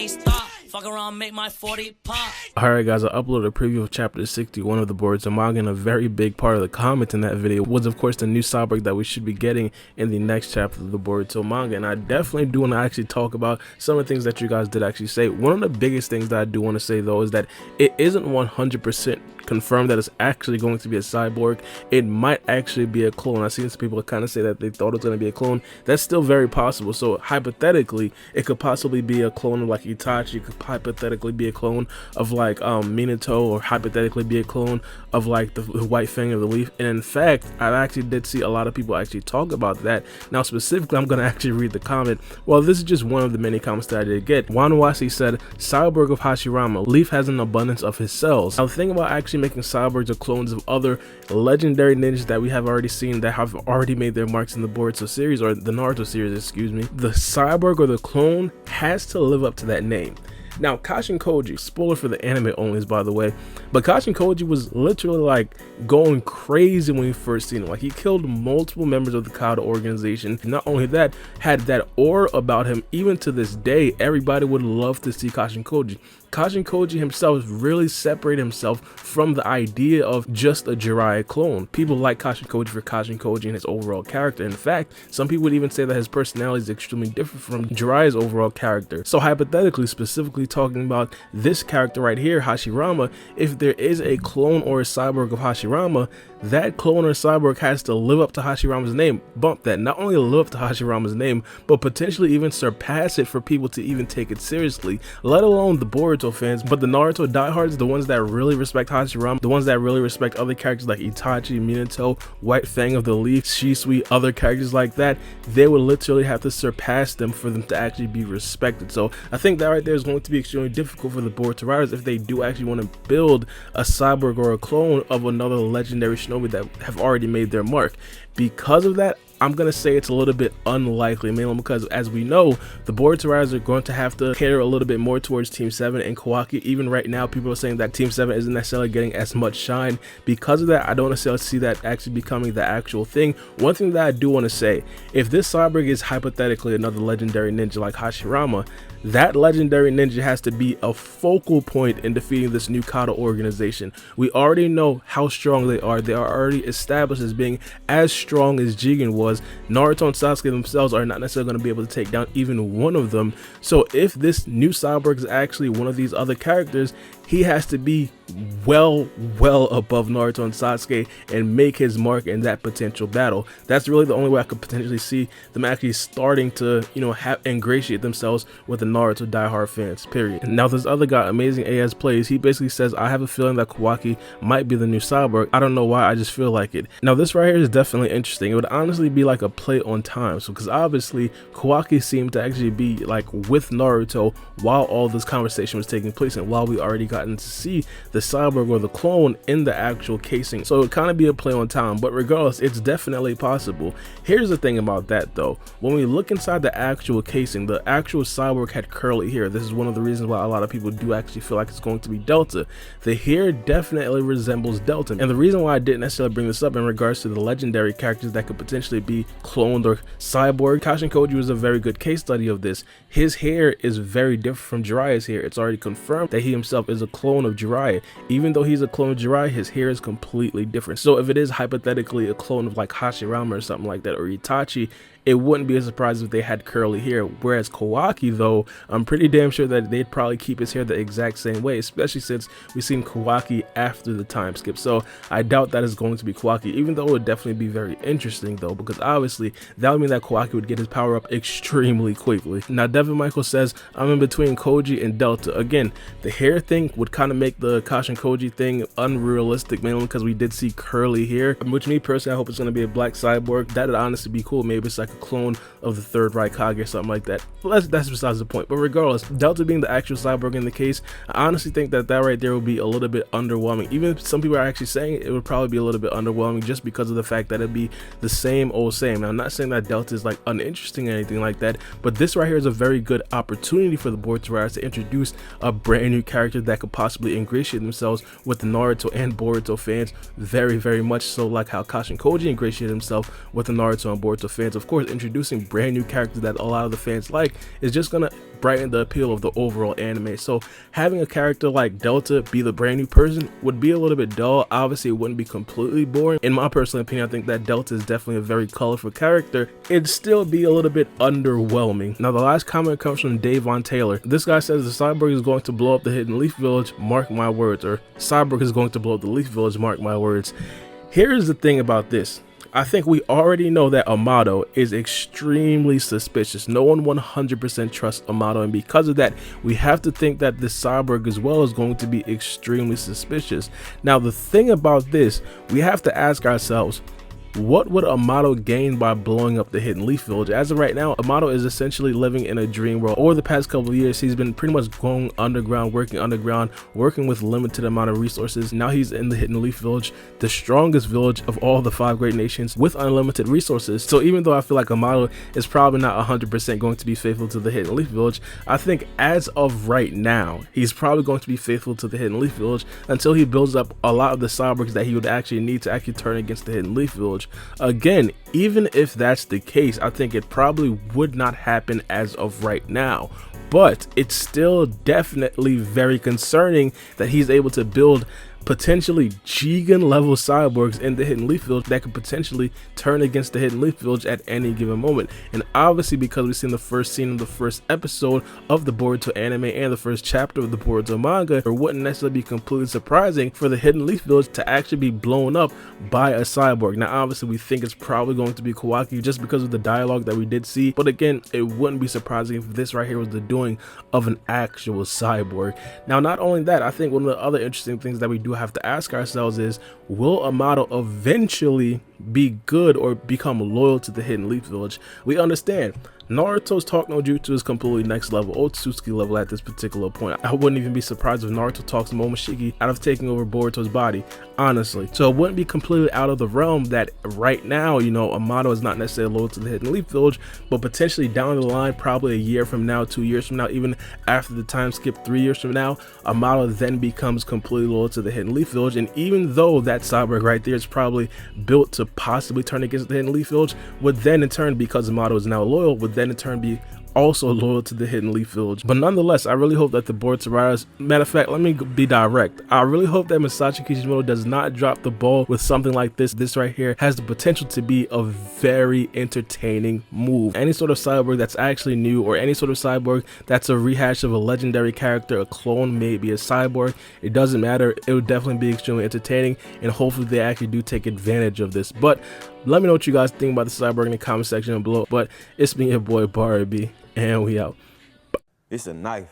can't stop. Fuck around, make my 40 pop. Alright guys, I uploaded a preview of chapter 61 of the Boruto manga, and a very big part of the comment in that video was of course the new Cyborg that we should be getting in the next chapter of the Boruto manga. And I definitely do want to actually talk about some of the things that you guys did actually say. One of the biggest things that I do want to say though is that it isn't 100% confirmed that it's actually going to be a cyborg. It might actually be a clone. I've seen some people kind of say that they thought it was going to be a clone. That's still very possible. So hypothetically, it could possibly be a clone of like Itachi. It could hypothetically be a clone of like Minato, or hypothetically be a clone of like the White Fang of the Leaf. And in fact, I actually did see a lot of people actually talk about that. Now specifically, I'm going to actually read the comment. Well, this is just one of the many comments that I did get. Wanawasi said, Cyborg of Hashirama, Leaf has an abundance of his cells. Now the thing about actually making cyborgs or clones of other legendary ninjas that we have already seen that have already made their marks in the Boruto series, or the Naruto series, excuse me, the cyborg or the clone has to live up to that name. Now, Kashin Koji, spoiler for the anime onlys by the way, but Kashin Koji was literally like going crazy when we first seen him. Like, he killed multiple members of the Kado organization. Not only that, had that aura about him. Even to this day, everybody would love to see Kashin Koji. Kashin Koji himself really separated himself from the idea of just a Jiraiya clone. People like Kashin Koji and his overall character. In fact, some people would even say that his personality is extremely different from Jiraiya's overall character. So hypothetically, specifically talking about this character right here, Hashirama, if there is a clone or a cyborg of Hashirama, that clone or cyborg has to live up to Hashirama's name. Bump that. Not only live up to Hashirama's name, but potentially even surpass it for people to even take it seriously, let alone the Boruto fans. But the Naruto diehards, the ones that really respect Hashirama, the ones that really respect other characters like Itachi, Minato, White Fang of the Leaf, Shisui, other characters like that, they would literally have to surpass them for them to actually be respected. So I think that right there is going to be extremely difficult for the Boruto writers if they do actually want to build a cyborg or a clone of another legendary shinobi that have already made their mark. Because of that, I'm going to say it's a little bit unlikely, mainly because, as we know, the Boruto writers are going to have to cater a little bit more towards Team 7 and Kawaki. Even right now, people are saying that Team 7 isn't necessarily getting as much shine. Because of that, I don't necessarily see that actually becoming the actual thing. One thing that I do want to say, if this Cyborg is hypothetically another legendary ninja like Hashirama, that legendary ninja has to be a focal point in defeating this new Kado organization. We already know how strong they are. They are already established as being as strong as Jigen was. Naruto and Sasuke themselves are not necessarily going to be able to take down even one of them. So if this new Cyborg is actually one of these other characters, he has to be well above Naruto and Sasuke and make his mark in that potential battle. That's really the only way I could potentially see them actually starting to, you know, ingratiate themselves with the Naruto diehard fans, period. Now this other guy, Amazing AS Plays, he basically says, I have a feeling that Kawaki might be the new Cyborg. I don't know why, I just feel like it. Now this right here is definitely interesting. It would honestly be like a play on time. So because obviously Kawaki seemed to actually be like with Naruto while all this conversation was taking place, and while we already gotten to see the cyborg or the clone in the actual casing. So it would kind of be a play on time, but regardless, it's definitely possible. Here's the thing about that though. When we look inside the actual casing, the actual cyborg had curly hair. This is one of the reasons why a lot of people do actually feel like it's going to be Delta. The hair definitely resembles Delta. And the reason why I didn't necessarily bring this up in regards to the legendary characters that could potentially be cloned or cyborg, Kashin Koji was a very good case study of this. His hair is very different from Jiraiya's hair. It's already confirmed that he himself is a clone of Jiraiya. Even though he's a clone of Jiraiya, his hair is completely different. So if it is hypothetically a clone of like Hashirama or something like that, or Itachi, it wouldn't be a surprise if they had curly hair. Whereas Kawaki though, I'm pretty damn sure that they'd probably keep his hair the exact same way, especially since we've seen Kawaki after the time skip. So I doubt that is going to be Kawaki, even though it would definitely be very interesting though, because obviously that would mean that Kawaki would get his power up extremely quickly. Now Devin Michael says, I'm in between Koji and Delta. Again, the hair thing would kind of make the Kashin Koji thing unrealistic, mainly because we did see curly hair, which me personally, I hope it's going to be a black cyborg. That would honestly be cool. Maybe it's like a clone of the third Raikage or something like that. But that's besides the point. But regardless, Delta being the actual cyborg in the case, I honestly think that right there would be a little bit underwhelming. Even if some people are actually saying it would probably be a little bit underwhelming just because of the fact that it'd be the same old same. Now I'm not saying that Delta is like uninteresting or anything like that, but this right here is a very good opportunity for the Boruto writers to introduce a brand new character that could possibly ingratiate themselves with the Naruto and Boruto fans very much so, like how Kashin Koji ingratiated himself with the Naruto and Boruto fans. Of course, as introducing brand new characters that a lot of the fans like is just gonna brighten the appeal of the overall anime. So having a character like Delta be the brand new person would be a little bit dull. Obviously, it wouldn't be completely boring. In my personal opinion, I think that Delta is definitely a very colorful character. It'd still be a little bit underwhelming. Now, the last comment comes from Dave Von Taylor. This guy says the Cyborg is going to blow up the Hidden Leaf Village, mark my words, or Cyborg is going to blow up the Leaf Village, mark my words. Here's the thing about this. I think we already know that Amado is extremely suspicious. No one 100% trusts Amado, and because of that, we have to think that the Cyborg as well is going to be extremely suspicious. Now, the thing about this, we have to ask ourselves, what would Amado gain by blowing up the Hidden Leaf Village? As of right now, Amado is essentially living in a dream world. Over the past couple of years, he's been pretty much going underground, working with limited amount of resources. Now he's in the Hidden Leaf Village, the strongest village of all the 5 great nations with unlimited resources. So even though I feel like Amado is probably not 100% going to be faithful to the Hidden Leaf Village, I think as of right now, he's probably going to be faithful to the Hidden Leaf Village until he builds up a lot of the Cyborgs that he would actually need to actually turn against the Hidden Leaf Village. Again, even if that's the case, I think it probably would not happen as of right now, but it's still definitely very concerning that he's able to build potentially Jigen level cyborgs in the Hidden Leaf Village that could potentially turn against the Hidden Leaf Village at any given moment. And obviously, because we've seen the first scene of the first episode of the Boruto anime and the first chapter of the Boruto manga, it wouldn't necessarily be completely surprising for the Hidden Leaf Village to actually be blown up by a cyborg. Now, obviously, we think it's probably going to be Kawaki just because of the dialogue that we did see, but again, it wouldn't be surprising if this right here was the doing of an actual cyborg. Now, not only that, I think one of the other interesting things that we do have to ask ourselves is, will Amado eventually be good or become loyal to the Hidden Leaf Village? We understand Naruto's talk no jutsu is completely next level, Otsutsuki level at this particular point. I wouldn't even be surprised if Naruto talks Momoshiki out of taking over Boruto's body, honestly. So it wouldn't be completely out of the realm that right now, you know, Amado is not necessarily loyal to the Hidden Leaf Village, but potentially down the line, probably a year from now, 2 years from now, even after the time skip 3 years from now, Amado then becomes completely loyal to the Hidden Leaf Village. And even though that cyborg right there is probably built to possibly turn against the Hidden Leaf Village, would then in turn, because Amado is now loyal, would then in turn be also loyal to the Hidden Leaf Village. But nonetheless, I really hope that the Boruto writers, matter of fact, let me be direct, I really hope that Masashi Kishimoto does not drop the ball with something like this. This right here has the potential to be a very entertaining move. Any sort of cyborg that's actually new, or any sort of cyborg that's a rehash of a legendary character, a clone, maybe a cyborg, it doesn't matter, it would definitely be extremely entertaining, and hopefully they actually do take advantage of this. But let me know what you guys think about the cyborg in the comment section below. But it's me, your boy Baara, and we out. It's a knife.